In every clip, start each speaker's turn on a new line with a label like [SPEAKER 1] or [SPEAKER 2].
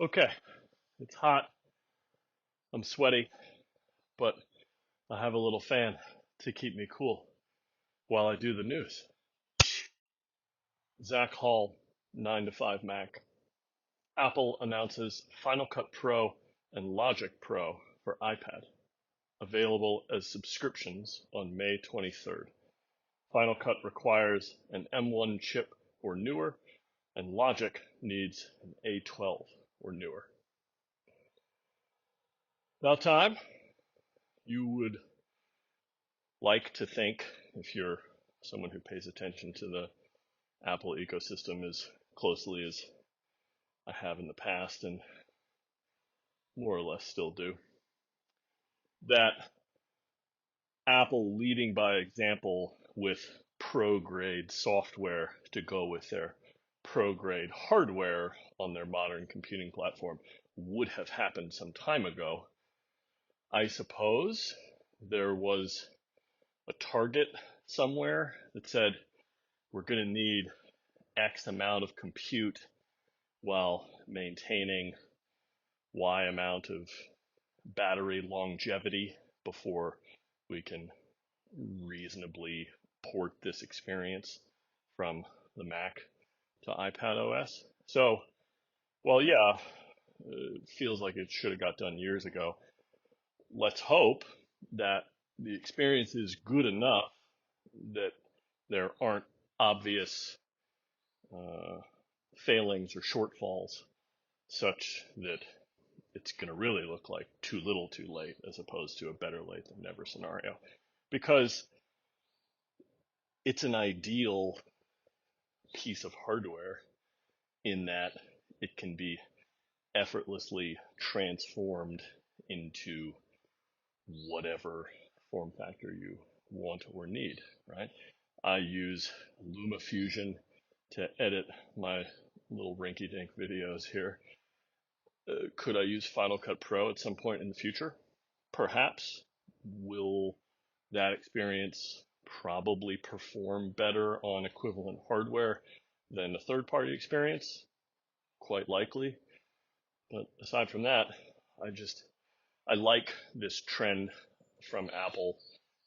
[SPEAKER 1] Okay, it's hot. I'm sweaty, but I have a little fan to keep me cool while I do the news. Zach Hall, 9 to 5 Mac. Apple announces Final Cut Pro and Logic Pro for iPad, available as subscriptions on May 23rd. Final Cut requires an M1 chip or newer, and Logic needs an A12 or newer. About time. You would like to think, if you're someone who pays attention to the Apple ecosystem as closely as I have in the past and more or less still do, that Apple leading by example with pro grade software to go with their pro grade hardware on their modern computing platform would have happened some time ago. I suppose there was a target somewhere that said we're going to need X amount of compute while maintaining Y amount of battery longevity before we can reasonably port this experience from the Mac to iPad OS. So, well, yeah, it feels like it should have got done years ago. Let's hope that the experience is good enough that there aren't obvious failings or shortfalls such that it's going to really look like too little too late as opposed to a better late than never scenario. Because it's an ideal piece of hardware in that it can be effortlessly transformed into whatever form factor you want or need, right? I use LumaFusion to edit my little rinky-dink videos here. Could I use Final Cut Pro at some point in the future? Perhaps. Will that experience probably perform better on equivalent hardware than a third-party experience? Quite likely. But aside from that, I like this trend from Apple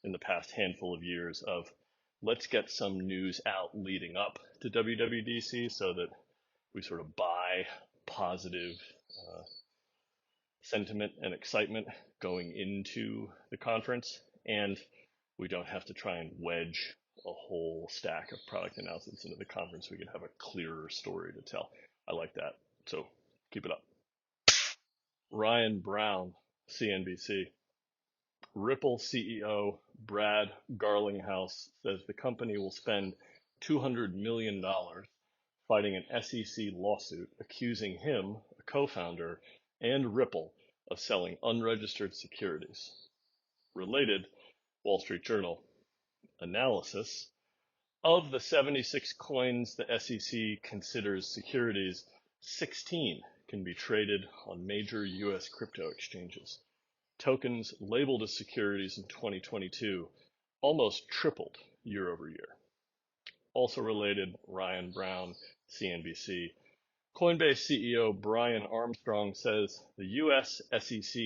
[SPEAKER 1] in the past handful of years of let's get some news out leading up to WWDC so that we sort of buy positive uh, sentiment and excitement going into the conference, and we don't have to try and wedge a whole stack of product announcements into the conference. We can have a clearer story to tell. I like that. So keep it up. Ryan Brown, CNBC. Ripple CEO Brad Garlinghouse says the company will spend $200 million fighting an SEC lawsuit accusing him, a co-founder, and Ripple of selling unregistered securities. Related, Wall Street Journal analysis of the 76 coins the SEC considers securities, 16 can be traded on major U.S. crypto exchanges. Tokens labeled as securities in 2022 almost tripled year over year. Also related, Ryan Brown, CNBC. Coinbase CEO Brian Armstrong says the U.S. SEC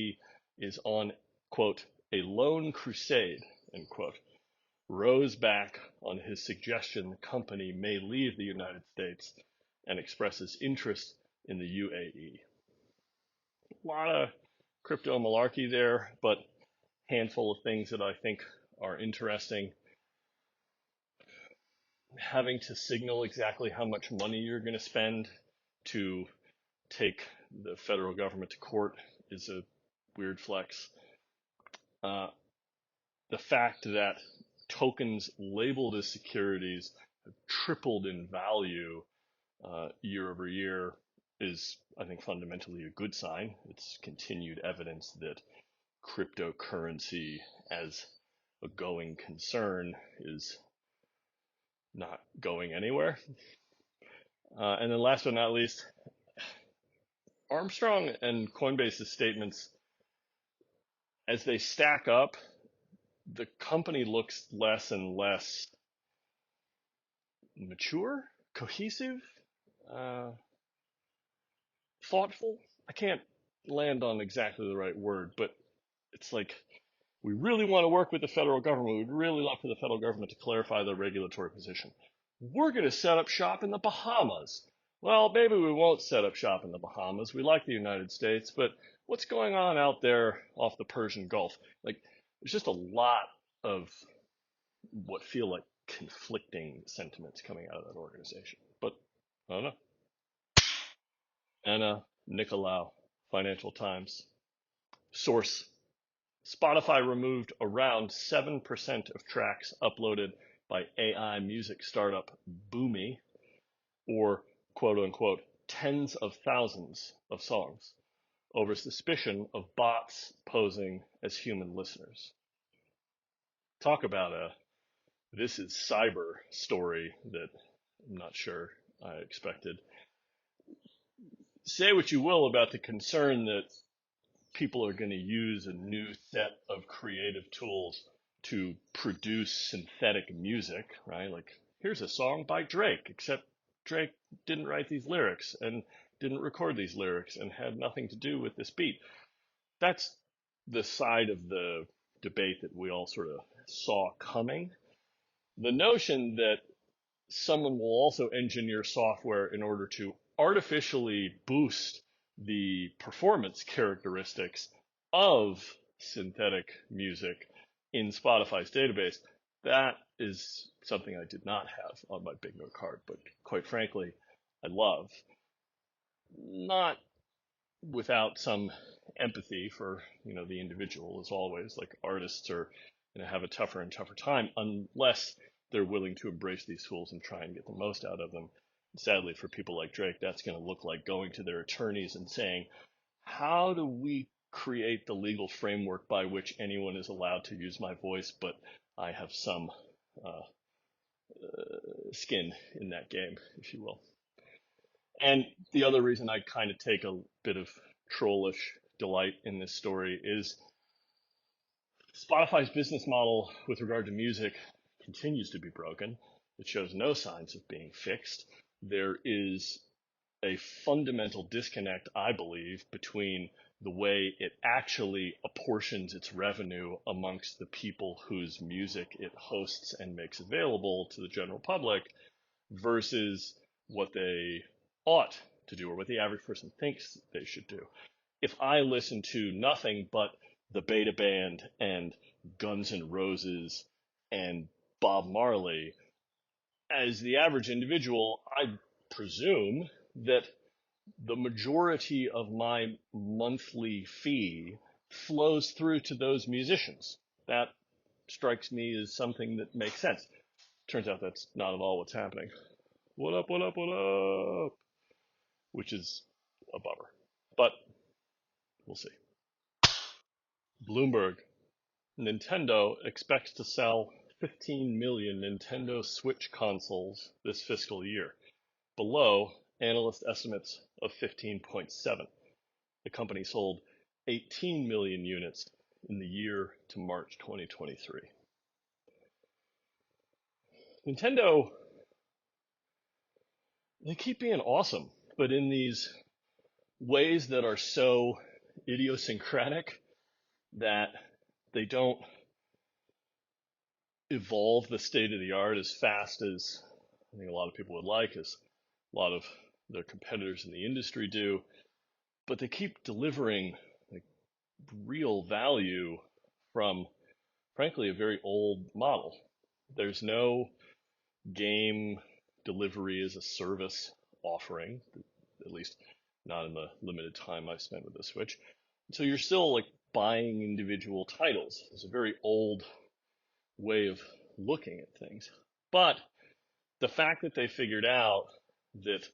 [SPEAKER 1] is on, quote, a lone crusade, end quote, rose back on his suggestion the company may leave the United States and expresses interest in the UAE. A lot of crypto malarkey there, but handful of things that I think are interesting. Having to signal exactly how much money you're going to spend to take the federal government to court is a weird flex. Uh, the fact that tokens labeled as securities have tripled in value year over year is, I think, fundamentally a good sign. It's continued evidence that cryptocurrency as a going concern is not going anywhere. And then last but not least, Armstrong and Coinbase's statements, as they stack up, the company looks less and less mature, cohesive, thoughtful. I can't land on exactly the right word, but it's like we really want to work with the federal government. We'd really love for the federal government to clarify their regulatory position. We're going to set up shop in the Bahamas. Well, maybe we won't set up shop in the Bahamas. We like the United States, but what's going on out there off the Persian Gulf? Like, there's just a lot of what feel like conflicting sentiments coming out of that organization. But I don't know. Anna Nicolau, Financial Times. Source: Spotify removed around 7% of tracks uploaded by AI music startup Boomy, or quote unquote, tens of thousands of songs, over suspicion of bots posing as human listeners. Talk about a this is cyber story that I'm not sure I expected. Say what you will about the concern that people are going to use a new set of creative tools to produce synthetic music, right? Like, here's a song by Drake, except Drake didn't write these lyrics and didn't record these lyrics and had nothing to do with this beat. That's the side of the debate that we all sort of saw coming. The notion that someone will also engineer software in order to artificially boost the performance characteristics of synthetic music in Spotify's database, that is something I did not have on my big note card, but quite frankly, I love. Not without some empathy for, the individual, as always. Like, artists are going to have a tougher and tougher time unless they're willing to embrace these tools and try and get the most out of them. Sadly, for people like Drake, that's going to look like going to their attorneys and saying, how do we create the legal framework by which anyone is allowed to use my voice, but I have some uh, skin in that game, if you will. And the other reason I kind of take a bit of trollish delight in this story is Spotify's business model with regard to music continues to be broken. It shows no signs of being fixed. There is a fundamental disconnect, I believe, between the way it actually apportions its revenue amongst the people whose music it hosts and makes available to the general public versus what they ought to do or what the average person thinks they should do. If I listen to nothing but the Beta Band and Guns N' Roses and Bob Marley, as the average individual, I presume that the majority of my monthly fee flows through to those musicians. That strikes me as something that makes sense. Turns out that's not at all what's happening. What up, what up, what up? Which is a bummer. But we'll see. Bloomberg: Nintendo expects to sell 15 million Nintendo Switch consoles this fiscal year, below analyst estimates of 15.7. The company sold 18 million units in the year to March 2023. Nintendo, they keep being awesome, but in these ways that are so idiosyncratic that they don't evolve the state of the art as fast as I think a lot of people would like, as a lot of their competitors in the industry do, but they keep delivering like real value from, frankly, a very old model. There's no game delivery as a service offering, at least not in the limited time I've spent with the Switch. So you're still like buying individual titles. It's a very old way of looking at things. But the fact that they figured out that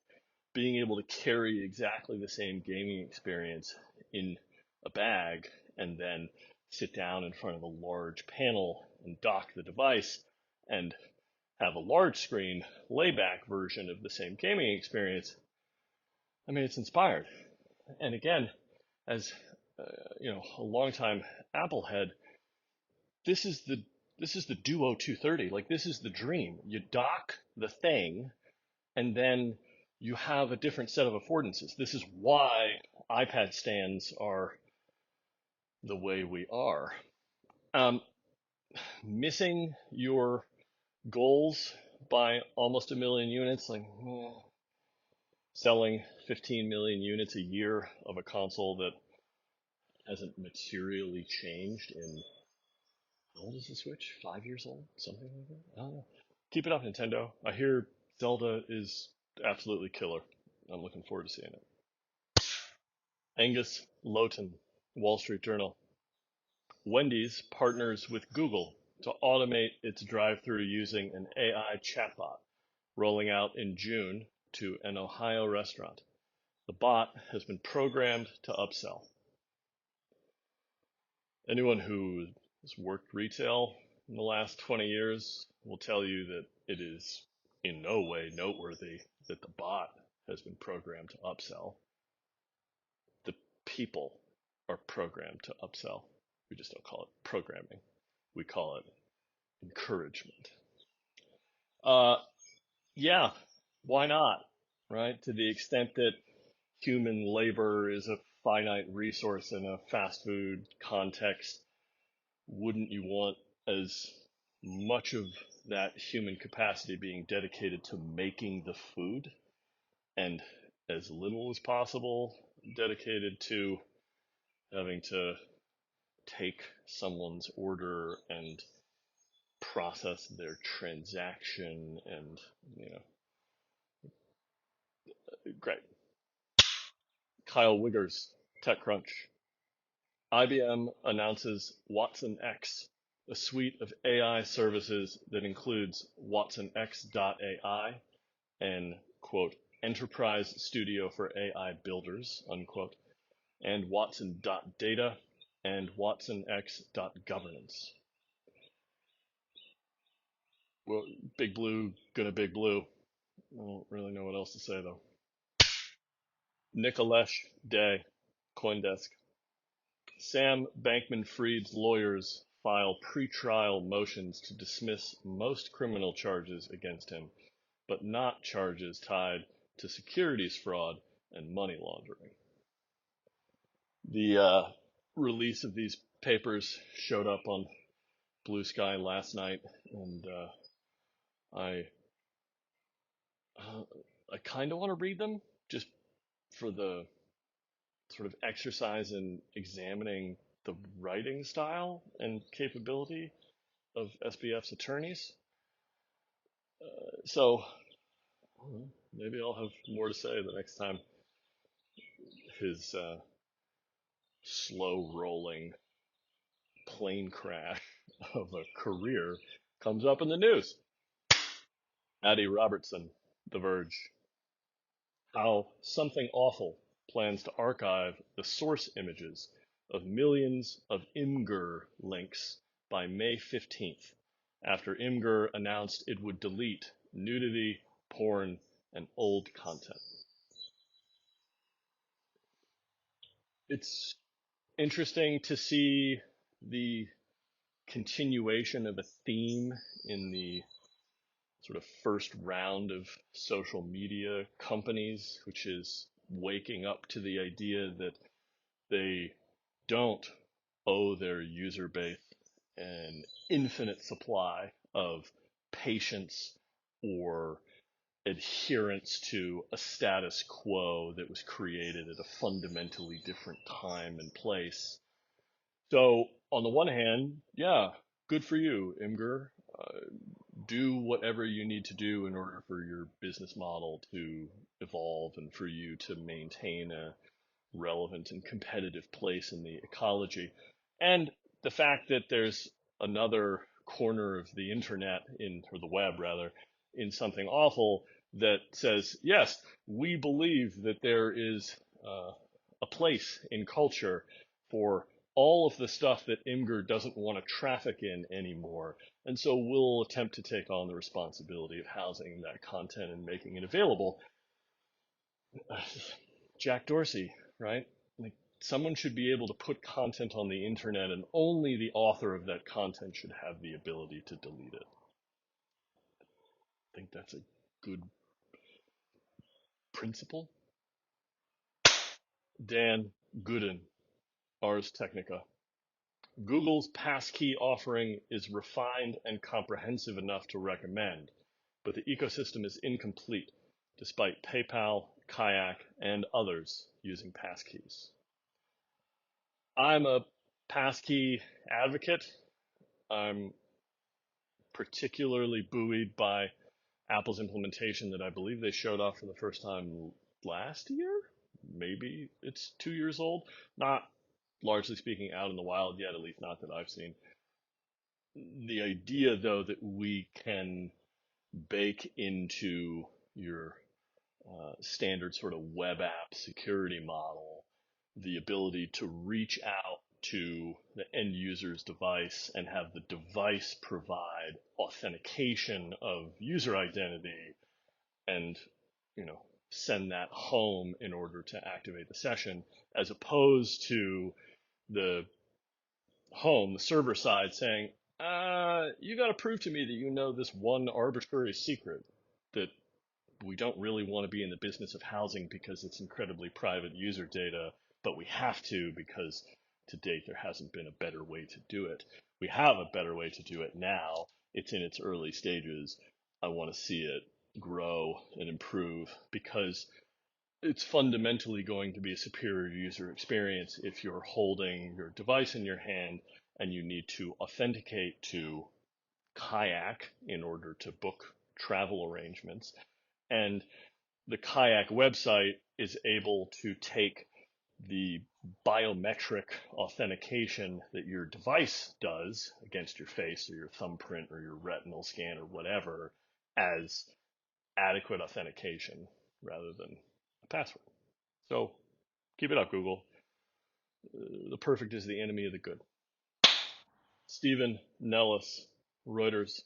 [SPEAKER 1] being able to carry exactly the same gaming experience in a bag and then sit down in front of a large panel and dock the device and have a large screen layback version of the same gaming experience, I mean, it's inspired. And again, as a longtime Apple head, this is the Duo 230. Like, this is the dream. You dock the thing, and then you have a different set of affordances. This is why iPad stands are the way we are. Um, Missing your goals by almost a million units, like selling 15 million units a year of a console that hasn't materially changed in, how old is the Switch? 5 years old? Something like that? I don't know. Keep it up, Nintendo. I hear Zelda is absolutely killer. I'm looking forward to seeing it. Angus Lowton, Wall Street Journal. Wendy's partners with Google to automate its drive-through using an AI chatbot, rolling out in June to an Ohio restaurant. The bot has been programmed to upsell. Anyone who has worked retail in the last 20 years will tell you that it is in no way noteworthy that the bot has been programmed to upsell. The people are programmed to upsell. We just don't call it programming. We call it encouragement. Uh, yeah, why not? Right? To the extent that human labor is a finite resource in a fast food context, wouldn't you want as much of that human capacity being dedicated to making the food and as little as possible dedicated to having to take someone's order and process their transaction and, you know, great. Kyle Wiggers, TechCrunch. IBM announces Watson X, a suite of AI services that includes WatsonX.ai and, quote, Enterprise Studio for AI Builders, unquote, and Watson.data and WatsonX.governance. Well, Big Blue, gonna Big Blue. I don't really know what else to say, though. Nicolesh Day, Coindesk. Sam Bankman-Fried's lawyers file pre-trial motions to dismiss most criminal charges against him, but not charges tied to securities fraud and money laundering. The release of these papers showed up on Blue Sky last night, and I I kind of want to read them just for the sort of exercise in examining the writing style and capability of SBF's attorneys. So maybe I'll have more to say the next time his slow rolling plane crash of a career comes up in the news. Addie Robertson, The Verge. How Something Awful plans to archive the source images of millions of Imgur links by May 15th, after Imgur announced it would delete nudity, porn, and old content. It's interesting to see the continuation of a theme in the sort of first round of social media companies, which is waking up to the idea that they don't owe their user base an infinite supply of patience or adherence to a status quo that was created at a fundamentally different time and place. So, on the one hand, yeah, good for you, Imgur. Do whatever you need to do in order for your business model to evolve and for you to maintain a relevant and competitive place in the ecology. And the fact that there's another corner of the internet or the web rather, in Something Awful that says, yes, we believe that there is a place in culture for all of the stuff that Imgur doesn't want to traffic in anymore. And so we'll attempt to take on the responsibility of housing that content and making it available. Jack Dorsey, right? Like, someone should be able to put content on the internet and only the author of that content should have the ability to delete it. I think that's a good Principal Dan Gooden, Ars Technica. Google's Passkey offering is refined and comprehensive enough to recommend, but the ecosystem is incomplete despite PayPal, Kayak, and others using passkeys. I'm a passkey advocate. I'm particularly buoyed by Apple's implementation that I believe they showed off for the first time last year. Maybe it's 2 years old. Not largely speaking out in the wild yet, at least not that I've seen. The idea, though, that we can bake into your standard sort of web app security model the ability to reach out to the end user's device and have the device provide authentication of user identity and, send that home in order to activate the session, as opposed to the home, the server side, saying, you got to prove to me that you know this one arbitrary secret that we don't really want to be in the business of housing because it's incredibly private user data, but we have to because to date there hasn't been a better way to do it. We have a better way to do it now. It's in its early stages. I want to see it grow and improve because it's fundamentally going to be a superior user experience if you're holding your device in your hand and you need to authenticate to Kayak in order to book travel arrangements. And the Kayak website is able to take the biometric authentication that your device does against your face or your thumbprint or your retinal scan or whatever as adequate authentication rather than a password. So keep it up, Google. The perfect is the enemy of the good. Stephen Nellis, Reuters.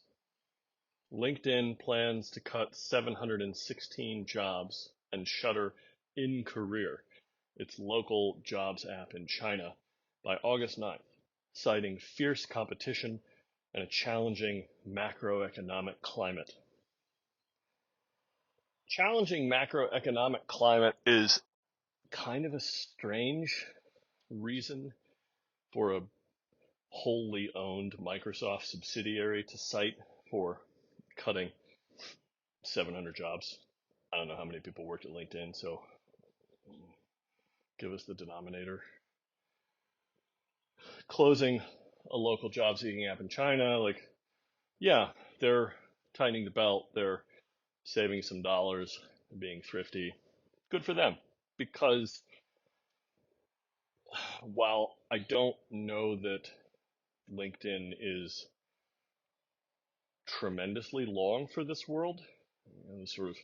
[SPEAKER 1] LinkedIn plans to cut 716 jobs and shutter InCareer, its local jobs app in China, by August 9th, citing fierce competition and a challenging macroeconomic climate. Challenging macroeconomic climate is kind of a strange reason for a wholly owned Microsoft subsidiary to cite for cutting 700 jobs. I don't know how many people worked at LinkedIn, so give us the denominator. Closing a local job seeking app in China, yeah, they're tightening the belt, they're saving some dollars, being thrifty. Good for them. Because while I don't know that LinkedIn is tremendously long for this world, the sort of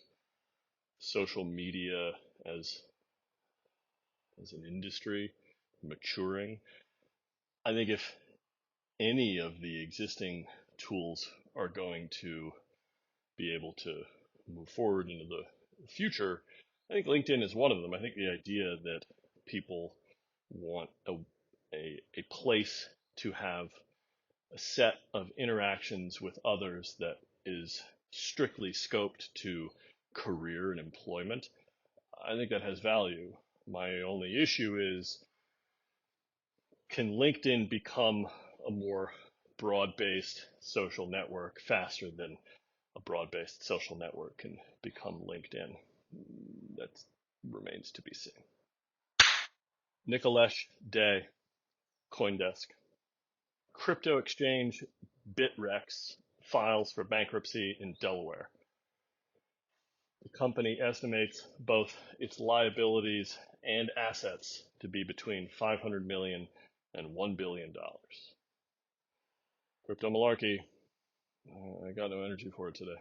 [SPEAKER 1] social media as an industry maturing, I think if any of the existing tools are going to be able to move forward into the future, I think LinkedIn is one of them. I think the idea that people want a place to have a set of interactions with others that is strictly scoped to career and employment, I think that has value. My only issue is, can LinkedIn become a more broad-based social network faster than a broad-based social network can become LinkedIn? That remains to be seen. Nicolesh Day, CoinDesk. Crypto exchange Bittrex files for bankruptcy in Delaware. The company estimates both its liabilities and assets to be between $500 million and $1 billion. Crypto Malarkey. I got no energy for it today.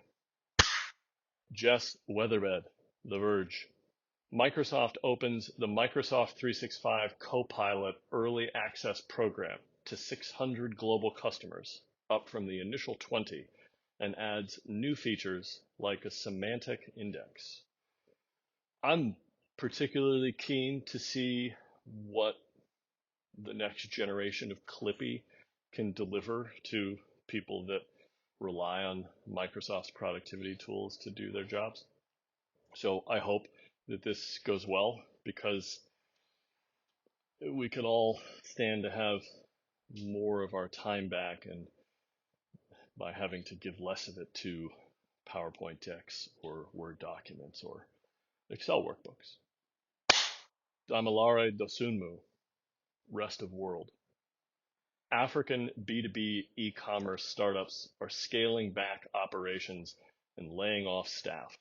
[SPEAKER 1] Jess Weatherbed, The Verge. Microsoft opens the Microsoft 365 Copilot Early Access Program to 600 global customers, up from the initial 20, and adds new features like a semantic index. I'm particularly keen to see what the next generation of Clippy can deliver to people that rely on Microsoft's productivity tools to do their jobs. So I hope that this goes well, because we could all stand to have more of our time back, and by having to give less of it to PowerPoint decks or Word documents or Excel workbooks. Damilare Dosunmu, rest of world. African B2B e-commerce startups are scaling back operations and laying off staff.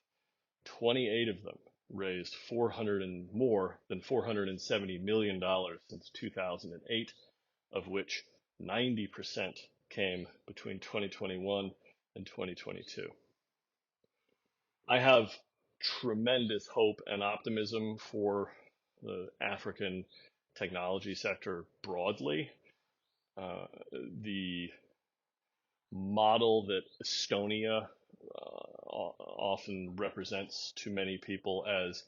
[SPEAKER 1] 28 of them raised more than $470 million since 2008, of which 90% came between 2021 and 2022. I have tremendous hope and optimism for the African technology sector broadly. The model that Estonia often represents to many people as,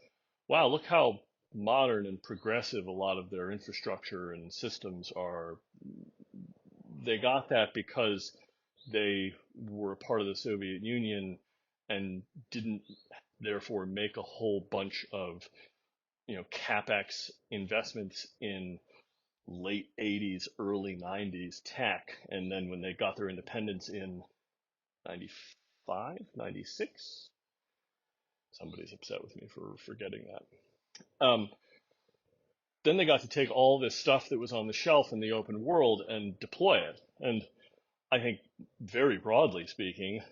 [SPEAKER 1] wow, look how modern and progressive a lot of their infrastructure and systems are. They got that because they were a part of the Soviet Union and didn't therefore make a whole bunch of, capex investments in late 80s, early 90s tech. And then when they got their independence in 95, 96, somebody's upset with me for forgetting that. Then they got to take all this stuff that was on the shelf in the open world and deploy it. And I think, very broadly speaking,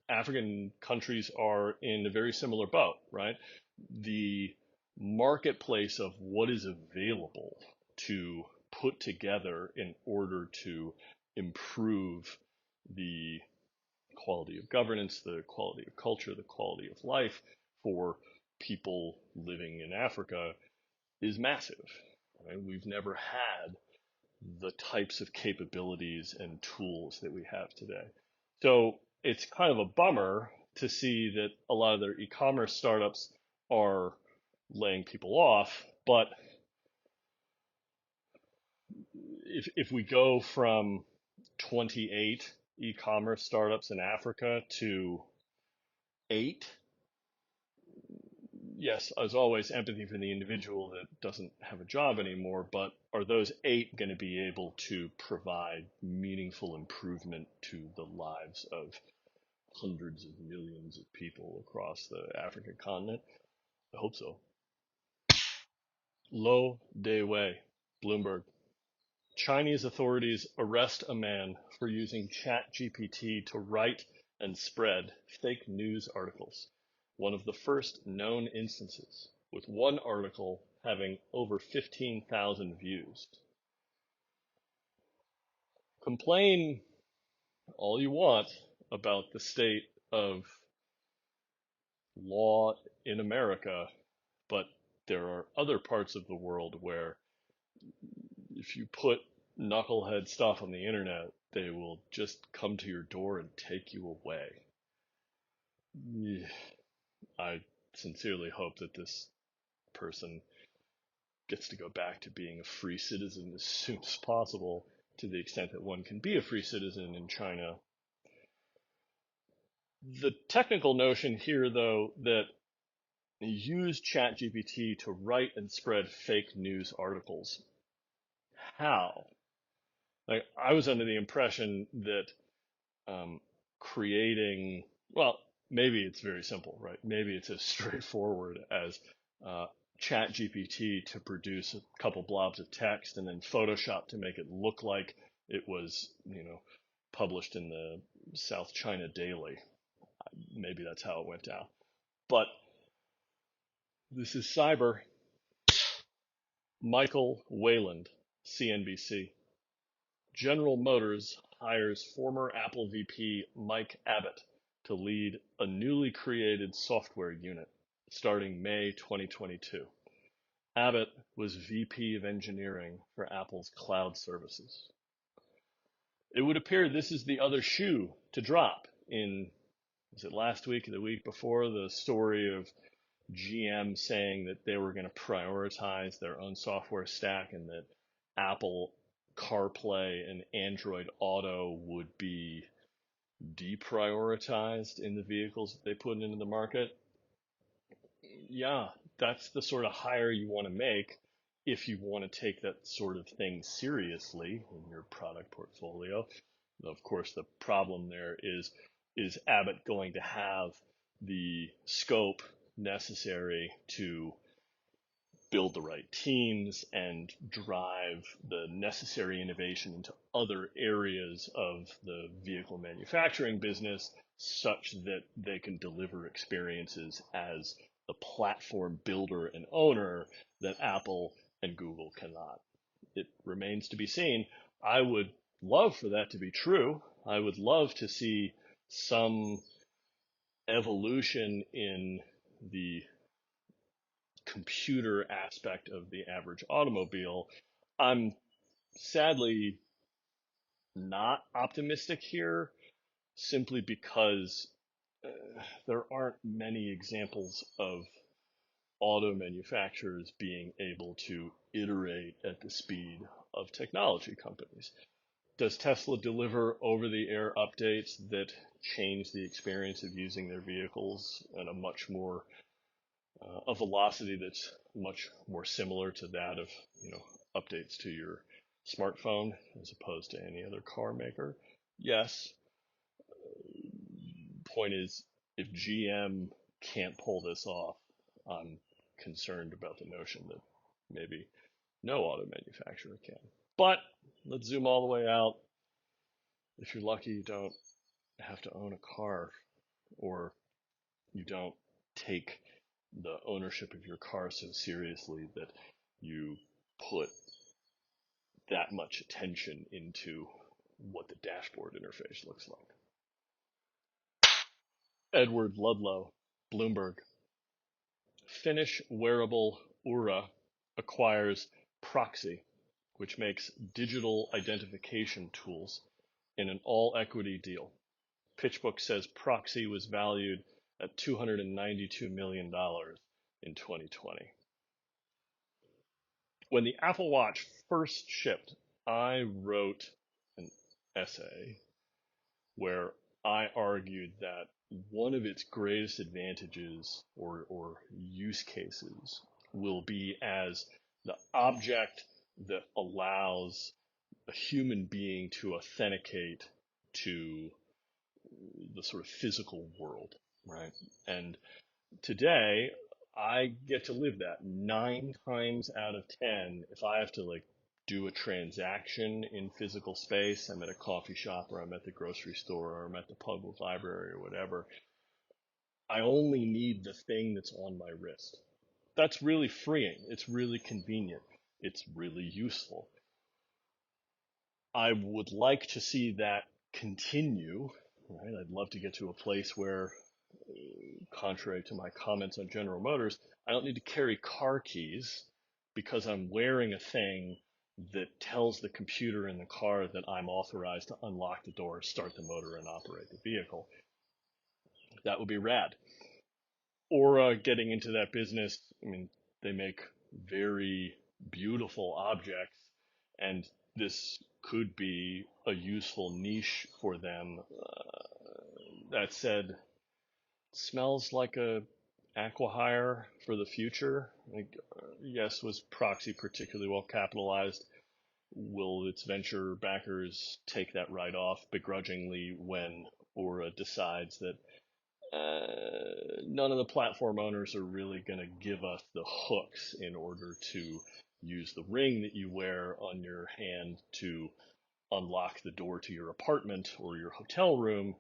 [SPEAKER 1] African countries are in a very similar boat, right? The marketplace of what is available to put together in order to improve the quality of governance, the quality of culture, the quality of life for people living in Africa is massive. Right? We've never had the types of capabilities and tools that we have today. So it's kind of a bummer to see that a lot of their e-commerce startups are laying people off. But if we go from 28 e-commerce startups in Africa to 8, yes, as always, empathy for the individual that doesn't have a job anymore, but are those 8 going to be able to provide meaningful improvement to the lives of hundreds of millions of people across the African continent? I hope so. Lo Dewei, Bloomberg. Chinese authorities arrest a man for using ChatGPT to write and spread fake news articles, one of the first known instances, with one article having over 15,000 views. Complain all you want about the state of law in America, but there are other parts of the world where if you put knucklehead stuff on the internet, they will just come to your door and take you away. I sincerely hope that this person gets to go back to being a free citizen as soon as possible, to the extent that one can be a free citizen in China. The technical notion here, though, that use ChatGPT to write and spread fake news articles. How? Like, I was under the impression that creating, well, maybe it's very simple, right? Maybe it's as straightforward as Chat GPT to produce a couple blobs of text and then Photoshop to make it look like it was, published in the South China Daily. Maybe that's how it went down. But this is cyber. Michael Wayland, CNBC. General Motors hires former Apple VP Mike Abbott to lead a newly created software unit starting May 2022. Abbott was VP of engineering for Apple's cloud services. It would appear this is the other shoe to drop in, was it last week or the week before, the story of GM saying that they were going to prioritize their own software stack and that Apple CarPlay and Android Auto would be deprioritized in the vehicles that they put into the market. Yeah, that's the sort of hire you want to make if you want to take that sort of thing seriously in your product portfolio. Of course, the problem there is Abbott going to have the scope necessary to build the right teams and drive the necessary innovation into other areas of the vehicle manufacturing business such that they can deliver experiences as the platform builder and owner that Apple and Google cannot. It remains to be seen. I would love for that to be true. I would love to see some evolution in the computer aspect of the average automobile. I'm sadly not optimistic here simply because there aren't many examples of auto manufacturers being able to iterate at the speed of technology companies. Does Tesla deliver over the air updates that change the experience of using their vehicles at a much more a velocity that's much more similar to that of, you know, updates to your smartphone as opposed to any other car maker? Yes. Point is, if GM can't pull this off, I'm concerned about the notion that maybe no auto manufacturer can. But let's zoom all the way out. If you're lucky, you don't have to own a car, or you don't take the ownership of your car so seriously that you put that much attention into what the dashboard interface looks like. Edward Ludlow, Bloomberg. Finnish wearable Ooura acquires Proxy, which makes digital identification tools, in an all-equity deal. PitchBook says Proxy was valued at $292 million in 2020. When the Apple Watch first shipped, I wrote an essay where I argued that one of its greatest advantages or use cases will be as the object that allows a human being to authenticate to the sort of physical world, right? And today, I get to live that 9 times out of 10. If I have to like do a transaction in physical space, I'm at a coffee shop or I'm at the grocery store or I'm at the public library or whatever, I only need the thing that's on my wrist. That's really freeing. It's really convenient. It's really useful. I would like to see that continue, right? I'd love to get to a place where, contrary to my comments on General Motors, I don't need to carry car keys because I'm wearing a thing that tells the computer in the car that I'm authorized to unlock the door, start the motor, and operate the vehicle. That would be rad. Or getting into that business, I mean, they make very beautiful objects, and this could be a useful niche for them. That said, smells like a acquihire for the future. Like, yes, was Proxy particularly well capitalized? Will its venture backers take that write-off begrudgingly when Aura decides that none of the platform owners are really going to give us the hooks in order to use the ring that you wear on your hand to unlock the door to your apartment or your hotel room,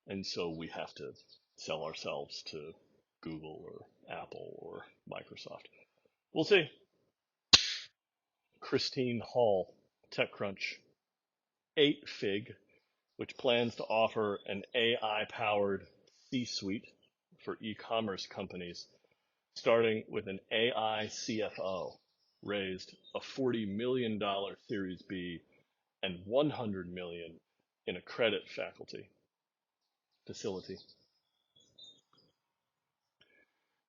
[SPEAKER 1] and so we have to sell ourselves to Google or Apple or Microsoft. We'll see. Christine Hall, TechCrunch. 8Fig, which plans to offer an AI-powered C-suite for e-commerce companies, starting with an AI CFO, raised a $40 million Series B and $100 million in a credit facility.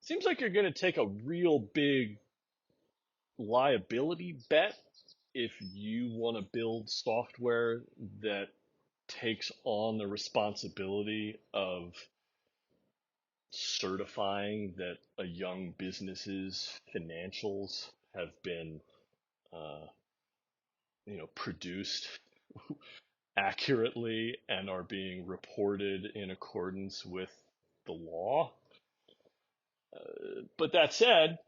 [SPEAKER 1] Seems like you're going to take a real big liability bet if you want to build software that takes on the responsibility of certifying that a young business's financials have been, uh, produced accurately and are being reported in accordance with the law. But that said,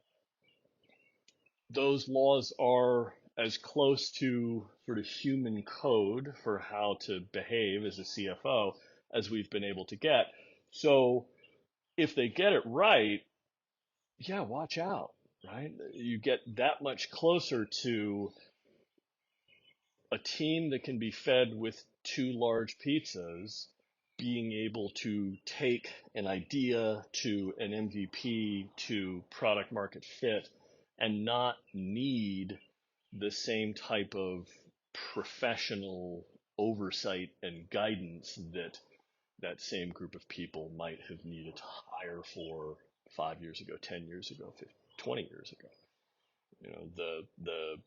[SPEAKER 1] those laws are as close to sort of human code for how to behave as a CFO as we've been able to get. So if they get it right, yeah, watch out, right? You get that much closer to a team that can be fed with two large pizzas being able to take an idea to an MVP to product market fit and not need the same type of professional oversight and guidance that that same group of people might have needed to hire for 5 years ago, 10 years ago, 50, 20 years ago. The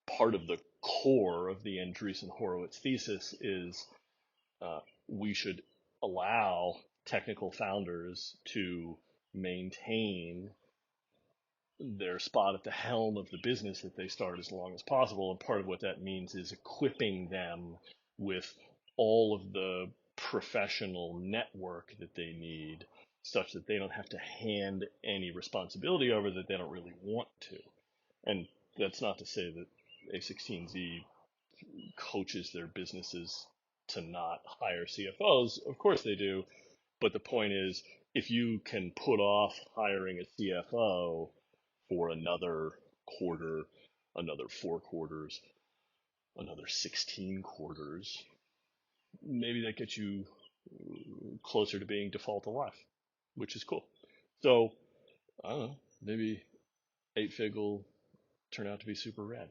[SPEAKER 1] part of the core of the Andreessen Horowitz thesis is we should allow technical founders to maintain their spot at the helm of the business that they start as long as possible. And part of what that means is equipping them with all of the professional network that they need such that they don't have to hand any responsibility over that they don't really want to. And that's not to say that A16Z coaches their businesses to not hire CFOs. Of course they do. But the point is, if you can put off hiring a CFO for another quarter, another 4 quarters, another 16 quarters, maybe that gets you closer to being default alive, which is cool. So, I don't know, maybe 8fig will turn out to be super rad.